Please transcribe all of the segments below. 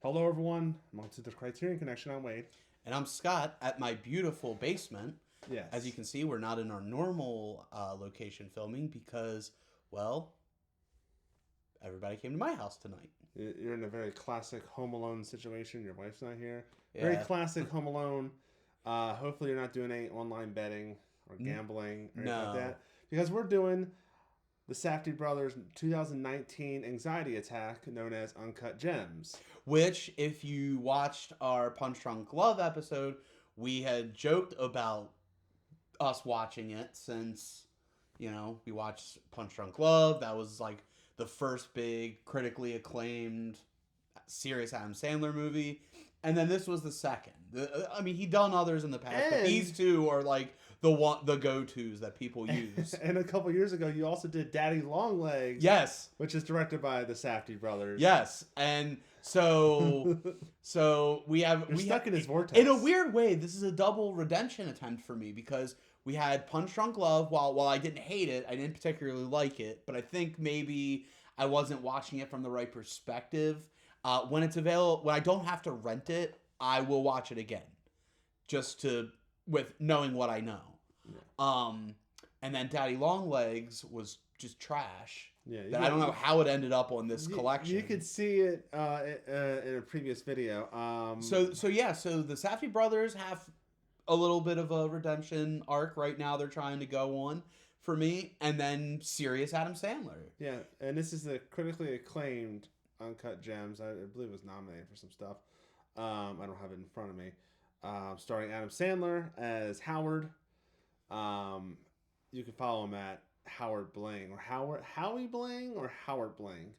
Hello, everyone. Welcome to the Criterion Connection. I'm Wade. And I'm Scott at my beautiful basement. Yes. As you can see, we're not in our normal location filming because, well, everybody came to my house tonight. You're in a very classic Home Alone situation. Your wife's not here. Yeah. Very classic Home Alone. Hopefully, you're not doing any online betting or gambling or anything like that. Because we're doing the Safdie brothers' 2019 anxiety attack known as Uncut Gems. Which, if you watched our Punch Drunk Love episode, we had joked about us watching it since, we watched Punch Drunk Love. That was like the first big critically acclaimed serious Adam Sandler movie. And then this was the second. He'd done others in the past, but these two are like the go-tos that people use. And a couple years ago, you also did Daddy Longlegs. Yes. Which is directed by the Safdie brothers. Yes. And so we have... You're stuck in his vortex. In a weird way, this is a double redemption attempt for me because we had Punch Drunk Love. While I didn't hate it, I didn't particularly like it, but I think maybe I wasn't watching it from the right perspective. When it's available, when I don't have to rent it, I will watch it again. Just with knowing what I know. Yeah. And then Daddy Longlegs was just trash. Yeah, I don't know how it ended up on this collection. You could see it in a previous video. So the Safdie brothers have a little bit of a redemption arc right now. They're trying to go on for me, and then serious Adam Sandler. Yeah, and this is a critically acclaimed Uncut Gems. I believe it was nominated for some stuff. I don't have it in front of me. Starring Adam Sandler as Howard. You can follow him at Howard Bling or Howie Bling or Howard Bling.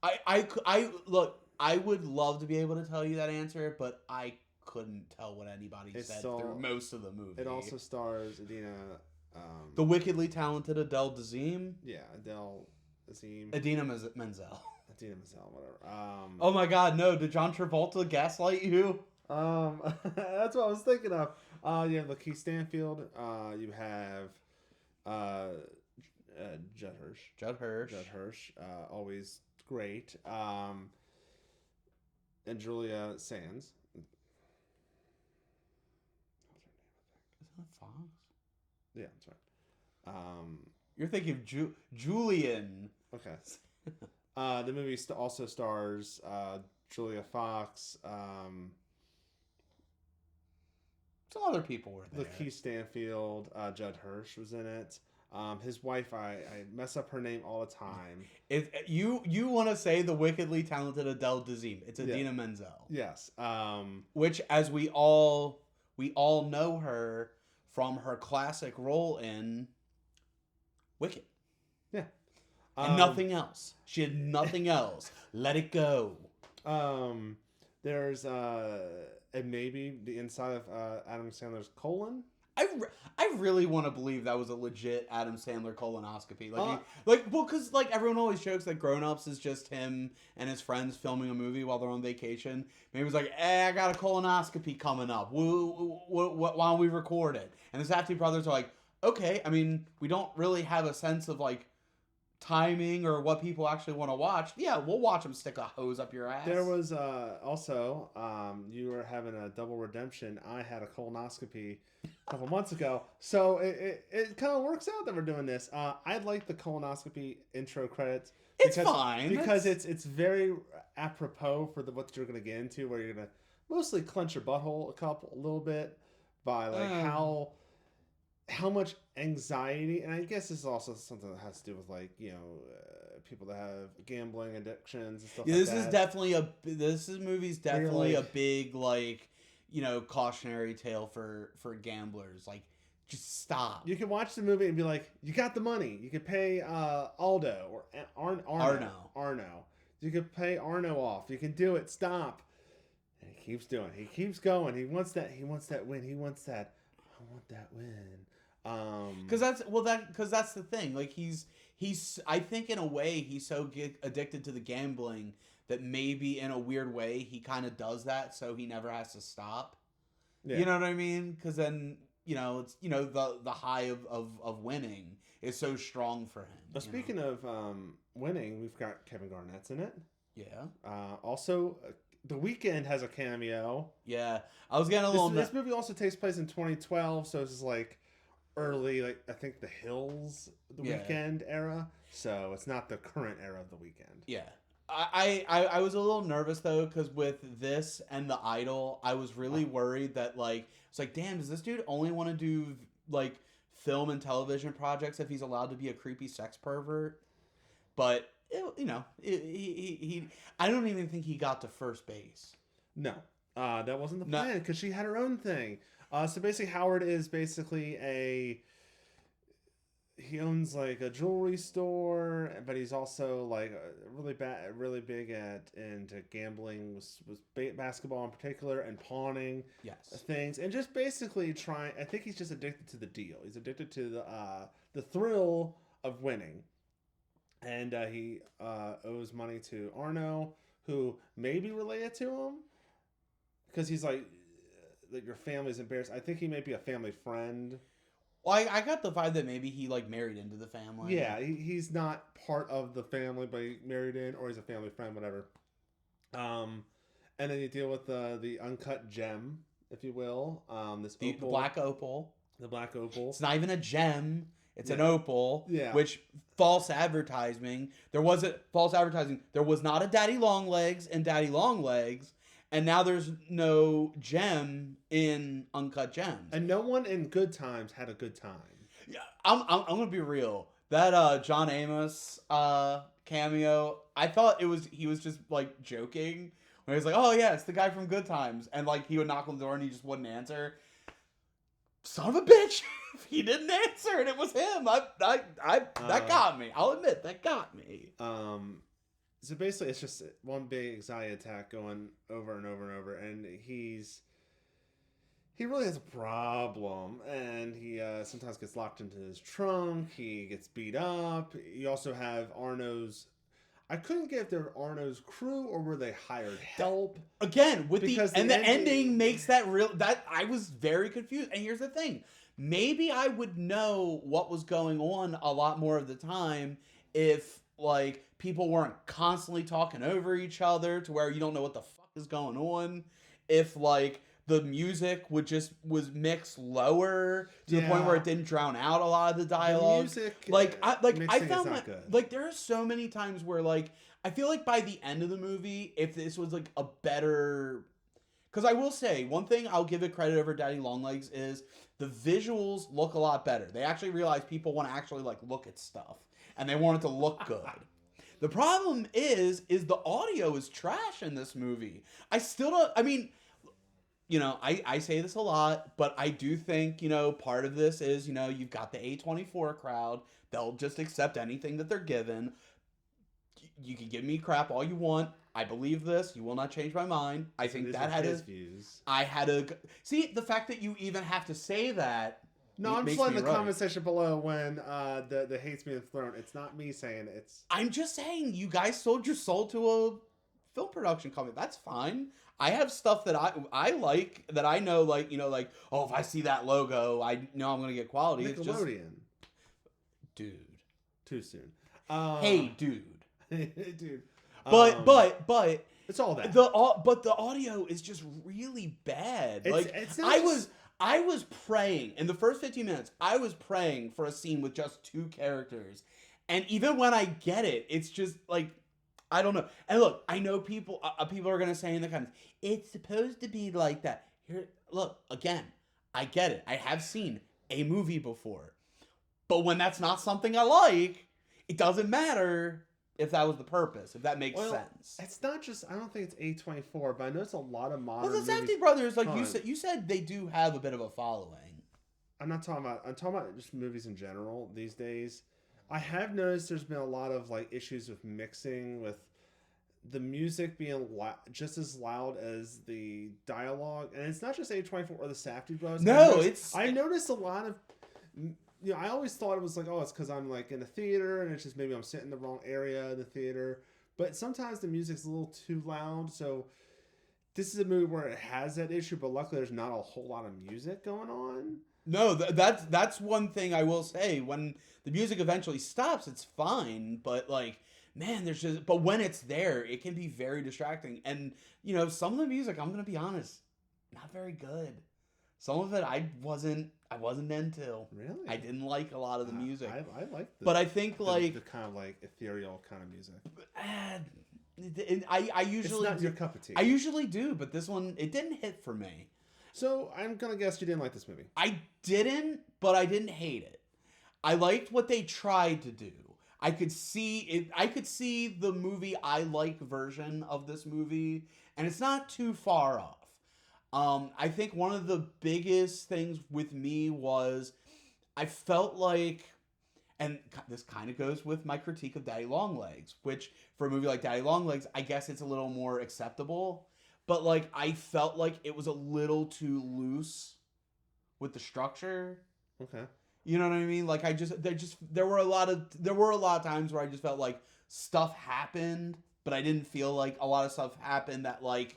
I would love to be able to tell you that answer, but I couldn't tell what anybody said through most of the movie. It also stars Idina. The wickedly talented Adele Dazeem. Yeah, Adele Dazeem. Idina Menzel. Idina Menzel, whatever. Oh my God, no! Did John Travolta gaslight you? That's what I was thinking of. You have Lakeith Stanfield. You have Judd Hirsch. Always great. And Julia Sands. Isn't that Fox? Yeah, that's right. You're thinking of Julian. Okay. The movie also stars Julia Fox. Some other people were there. Lakeith Stanfield, Judd Hirsch was in it. His wife, I mess up her name all the time. You want to say the wickedly talented Adele Dazeem? It's Idina Menzel. Yes. Which, as we all know her from her classic role in Wicked. Yeah. And nothing else. She had nothing else. Let it go. There's maybe the inside of Adam Sandler's colon. I really want to believe that was a legit Adam Sandler colonoscopy. Because everyone always jokes that Grown Ups is just him and his friends filming a movie while they're on vacation. Maybe it was like, I got a colonoscopy coming up. Why don't we record it? And the Safdie brothers are like, okay. I mean, we don't really have a sense of timing or what people actually want to watch. Yeah, we'll watch them stick a hose up your ass. There was also you were having a double redemption. I had a colonoscopy a couple months ago, so it kind of works out that we're doing this. I like the colonoscopy intro credits. It's fine because it's very apropos for what you're going to get into, where you're going to mostly clench your butthole a little bit by how much anxiety, and I guess this is also something that has to do with people that have gambling addictions and stuff like that. This movie's definitely a big cautionary tale for gamblers. Just stop. You can watch the movie and be like, you got the money. You could pay Aldo or Arno. You could pay Arno off. You can do it. Stop. And he keeps doing it. He keeps going. He wants that win. He wants that. I want that win. Because that's the thing. He's I think in a way he's so addicted to the gambling that maybe in a weird way he kind of does that so he never has to stop. Yeah. You know what I mean? Because then it's the high of winning is so strong for him. But speaking of winning, we've got Kevin Garnett's in it. Yeah. Also, The Weeknd has a cameo. Yeah, I was getting a little. This movie also takes place in 2012, so this is like early, like I think The Hills, the Weeknd era. So it's not the current era of The Weeknd. Yeah. I was a little nervous though, because with this and The Idol, I was really worried that like it's like, damn, does this dude only want to do like film and television projects if he's allowed to be a creepy sex pervert? But he I don't even think he got to first base. No, that wasn't the plan because she had her own thing. So basically, Howard is basically he owns like a jewelry store, but he's also like really big into gambling, with basketball in particular, and pawning things, and just basically trying. I think he's just addicted to the deal. He's addicted to the thrill of winning, and he owes money to Arno, who may be related to him, because he's like that your family's embarrassed. I think he may be a family friend. Well, I got the vibe that maybe he like married into the family. Yeah, he's not part of the family, but he married in, or he's a family friend, whatever. And then you deal with the uncut gem, if you will. The black opal. The black opal. It's not even a gem. It's an opal. Yeah. Which false advertising. There was not a Daddy Longlegs in Daddy Longlegs. And now there's no gem in Uncut Gems. And no one in Good Times had a good time. Yeah, I'm gonna be real. That John Amos cameo, I thought he was just like joking. When he was like, "Oh yeah, it's the guy from Good Times," and like he would knock on the door and he just wouldn't answer. Son of a bitch! He didn't answer, and it was him. That got me. I'll admit that got me. So basically, it's just one big anxiety attack going over and over and over, and he really has a problem, and he sometimes gets locked into his trunk. He gets beat up. You also have Arno's. I couldn't get if they were Arno's crew or were they hired help. Again, the ending makes that real. That I was very confused. And here's the thing: maybe I would know what was going on a lot more of the time if like people weren't constantly talking over each other to where you don't know what the fuck is going on. If like the music was mixed lower to the point where it didn't drown out a lot of the dialogue. The music, I found like there are so many times where like I feel like by the end of the movie, if this was like a better, because I will say one thing I'll give it credit over Daddy Longlegs is the visuals look a lot better. They actually realize people want to actually like look at stuff and they want it to look good. The problem is the audio is trash in this movie. I still don't. I mean. I say this a lot, but I do think, part of this is, you've got the A24 crowd. They'll just accept anything that they're given. You can give me crap all you want. I believe this. You will not change my mind. I think that had his views. See, the fact that you even have to say that. No, I'm just letting the comment section below when the hate's being thrown. It's not me saying it. I'm just saying you guys sold your soul to a film production company. That's fine. I have stuff that I like that I know, like, if I see that logo, I know I'm going to get quality. Nickelodeon. It's just, dude. Too soon. Hey, dude. Dude. But it's all that. But the audio is just really bad. It's not I was praying in the first 15 minutes. I was praying for a scene with just two characters, and even when I get it, it's just like. I don't know. And look, I know people are going to say in the comments, it's supposed to be like that. Here, look, again, I get it. I have seen a movie before. But when that's not something I like, it doesn't matter if that was the purpose, if that makes sense. It's not just, I don't think it's A24, but I know it's a lot of modern movies. Well, the Safdie brothers, like you said, they do have a bit of a following. I'm talking about just movies in general these days. I have noticed there's been a lot of like issues with mixing, with the music being just as loud as the dialogue, and it's not just A24 or the Safdie brothers. No, I noticed a lot of. I always thought it was like, it's because I'm like in a theater, and it's just maybe I'm sitting in the wrong area of the theater. But sometimes the music's a little too loud, so this is a movie where it has that issue. But luckily, there's not a whole lot of music going on. No, that's one thing I will say. When the music eventually stops, it's fine. But like man, there's just, but when it's there, it can be very distracting. And, some of the music, I'm going to be honest, not very good. Some of it I wasn't into. Really? I didn't like a lot of the music. I like the, but I think the kind of like ethereal kind of music. I usually it's not your cup of tea. I usually do, but this one, it didn't hit for me. So I'm gonna guess you didn't like this movie. I didn't, but I didn't hate it. I liked what they tried to do. I could see it. I could see the movie I like version of this movie, and it's not too far off. I think one of the biggest things with me was I felt like, and this kind of goes with my critique of Daddy Longlegs, which for a movie like Daddy Longlegs, I guess it's a little more acceptable. But like, I felt like it was a little too loose with the structure. Okay. You know what I mean? Like, there were a lot of times where I just felt like stuff happened, but I didn't feel like a lot of stuff happened that like,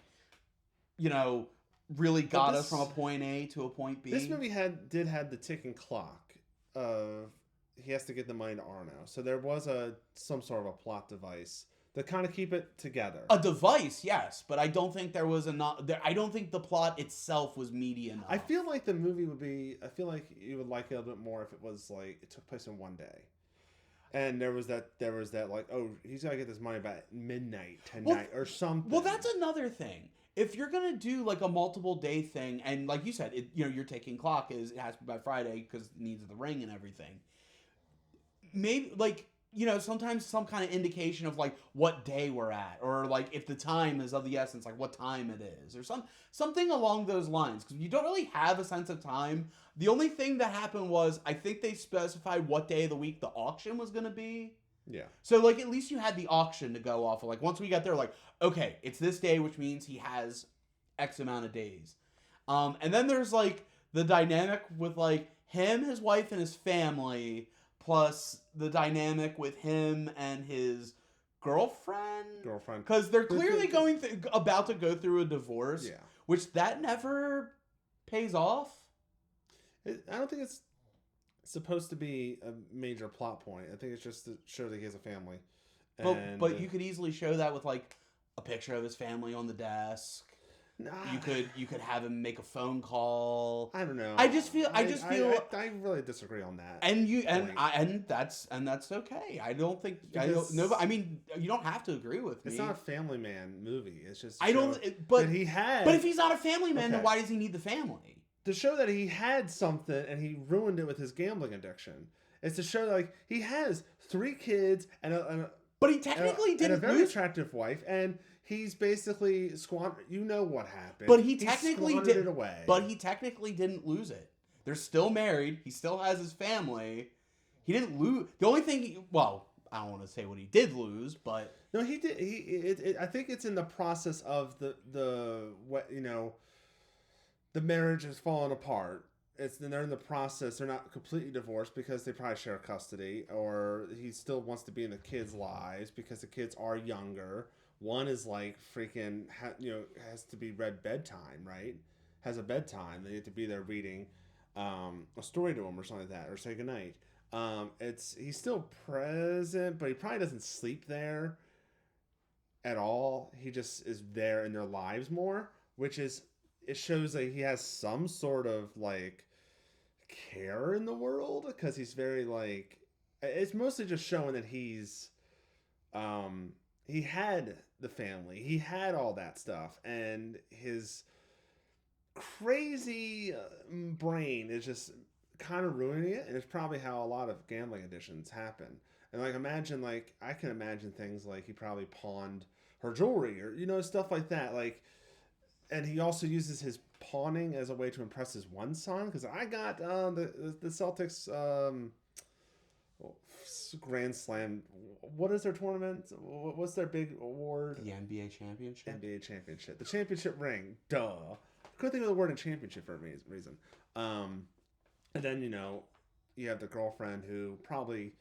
really got us from a point A to a point B. This movie did have the ticking clock of he has to get the money to Arno. So there was some sort of a plot device to kind of keep it together. A device, yes, but I don't think there was I don't think the plot itself was meaty enough. I feel like the movie would be. I feel like you would like it a little bit more if it was like it took place in one day, and there was that like, oh, he's gotta get this money by midnight tonight or something. Well, that's another thing. If you're gonna do like a multiple day thing, and like you said, your ticking clock it has to be by Friday because it needs the ring and everything. Maybe like. Sometimes some kind of indication of like what day we're at, or like if the time is of the essence, like what time it is, or something along those lines. Because you don't really have a sense of time. The only thing that happened was I think they specified what day of the week the auction was going to be. Yeah. So like at least you had the auction to go off of. Like once we got there, like okay, it's this day, which means he has X amount of days. And then there's like the dynamic with like him, his wife, and his family. Plus the dynamic with him and his girlfriend. Because they're clearly about to go through a divorce. Yeah. Which that never pays off. I don't think it's supposed to be a major plot point. I think it's just to show that he has a family. But you could easily show that with like a picture of his family on the desk. Nah. You could have him make a phone call. I don't know. I really disagree on that. And that's okay. I don't think I mean you don't have to agree with me. It's not a family man movie. It's just But if he's not a family man, then why does he need the family? To show that he had something and he ruined it with his gambling addiction. It's to show like he has 3 kids and a very attractive wife, and he's basically squandered. You know what happened? But he technically squandered it away. But he technically didn't lose it. They're still married. He still has his family. He didn't lose. The only thing, I don't want to say what he did lose, but no, he did. I think it's in the process of the marriage has fallen apart. They're in the process. They're not completely divorced because they probably share custody, or he still wants to be in the kids' lives because the kids are younger. One is like freaking, has to be read bedtime, right? Has a bedtime. They need to be there reading a story to him or something like that, or say goodnight. He's still present, but he probably doesn't sleep there at all. He just is there in their lives more, it shows that he has some sort of like care in the world because he's very like, it's mostly just showing that he's, he had the family, he had all that stuff, and his crazy brain is just kind of ruining it, and it's probably how a lot of gambling addictions happen. And like I can imagine things like he probably pawned her jewelry or stuff like that, like, and he also uses his pawning as a way to impress his one son, because I got the Celtics Grand Slam. What is their tournament? What's their big award? The NBA championship. The championship ring. Duh. Couldn't think of the word in championship for a reason. And then you have the girlfriend who probably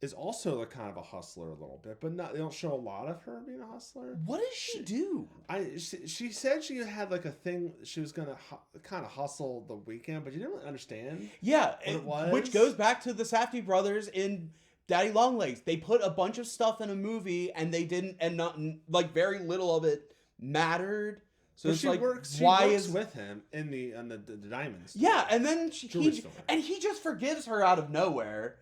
is also a kind of a hustler a little bit, but they don't show a lot of her being a hustler. What does she do? She said she had like a thing she was gonna kind of hustle the weekend, but you didn't really understand. Yeah, what it was. Which goes back to the Safdie brothers in Daddy Longlegs. They put a bunch of stuff in a movie and they didn't, and not like very little of it mattered. So but it's she like, works with him in the diamond story. Yeah, and then Story. he just forgives her out of nowhere,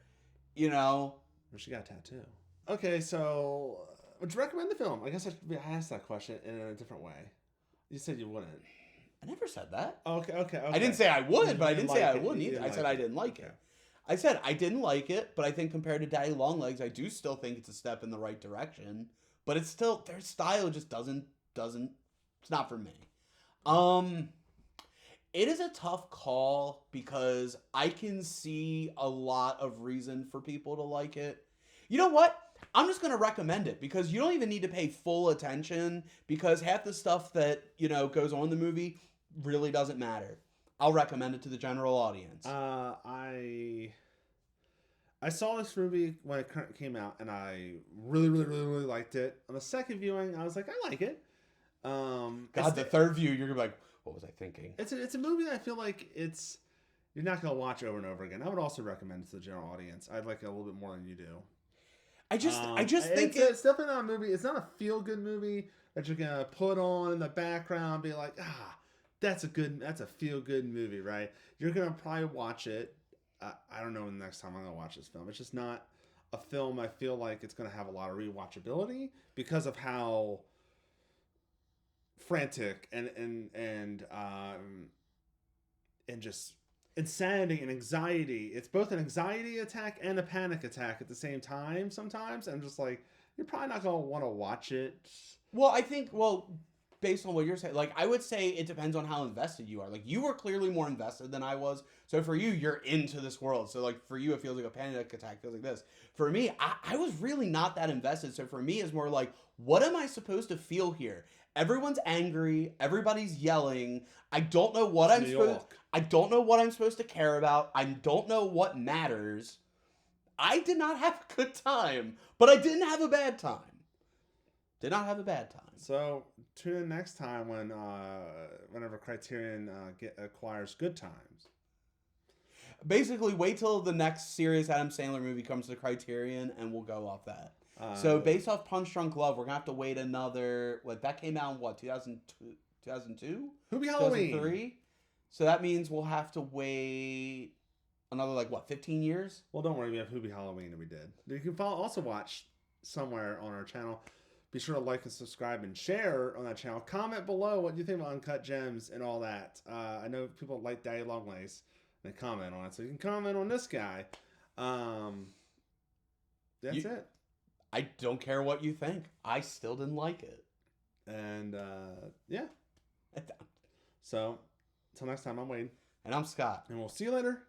you know. Well, she got a tattoo. Okay, so would you recommend the film? I guess I asked that question in a different way. You said you wouldn't. I never said that. Okay. I didn't say I would, but I didn't say I it. wouldn't either. I said I didn't like it. I said I didn't like it, but I think compared to Daddy Longlegs, I do still think it's a step in the right direction. But it's still, their style just doesn't. It's not for me. It is a tough call because I can see a lot of reason for people to like it. You know what? I'm just going to recommend it because you don't even need to pay full attention because half the stuff that, you know, goes on in the movie really doesn't matter. I'll recommend it to the general audience. I saw this movie when it came out and I really liked it. On the second viewing, I was like, I like it. God, the third view, you're going to be like, what was I thinking? It's a movie that I feel like you're not going to watch over and over again. I would also recommend it to the general audience. I'd like it a little bit more than you do. I just think it's definitely not a movie. It's not a feel-good movie that you're gonna put on in the background and be like, that's a feel-good movie, right? You're gonna probably watch it. I don't know when the next time I'm gonna watch this film. It's just not a film I feel like it's gonna have a lot of rewatchability because of how frantic and just insanity and anxiety. It's both an anxiety attack and a panic attack at the same time sometimes. I'm just like, you're probably not going to want to watch it. Well, I think, based on what you're saying, like, I would say it depends on how invested you are. Like, you were clearly more invested than I was. So for you, you're into this world. So, like, for you, it feels like a panic attack, feels like this. For me, I was really not that invested. So for me, it's more like, what am I supposed to feel here? Everyone's angry. Everybody's yelling. I don't know what I don't know what I'm supposed to care about. I don't know what matters. I did not have a good time, but I didn't have a bad time. Did not have a bad time. So tune in next time whenever Criterion acquires Good Times. Basically, wait till the next serious Adam Sandler movie comes to Criterion, and we'll go off that. So based off Punch Drunk Love, we're gonna have to wait another. That came out in what, 2002? 2002? Hoobie Halloween. 2003. So that means we'll have to wait another 15 years. Well, don't worry, we have Hoobie Halloween that we did. You can also watch somewhere on our channel. Be sure to like and subscribe and share on that channel. Comment below what you think about Uncut Gems and all that. I know people like Daddy Longlegs and they comment on it, so you can comment on this guy. That's it. I don't care what you think. I still didn't like it. And, yeah. So, until next time, I'm Wade. And I'm Scott. And we'll see you later.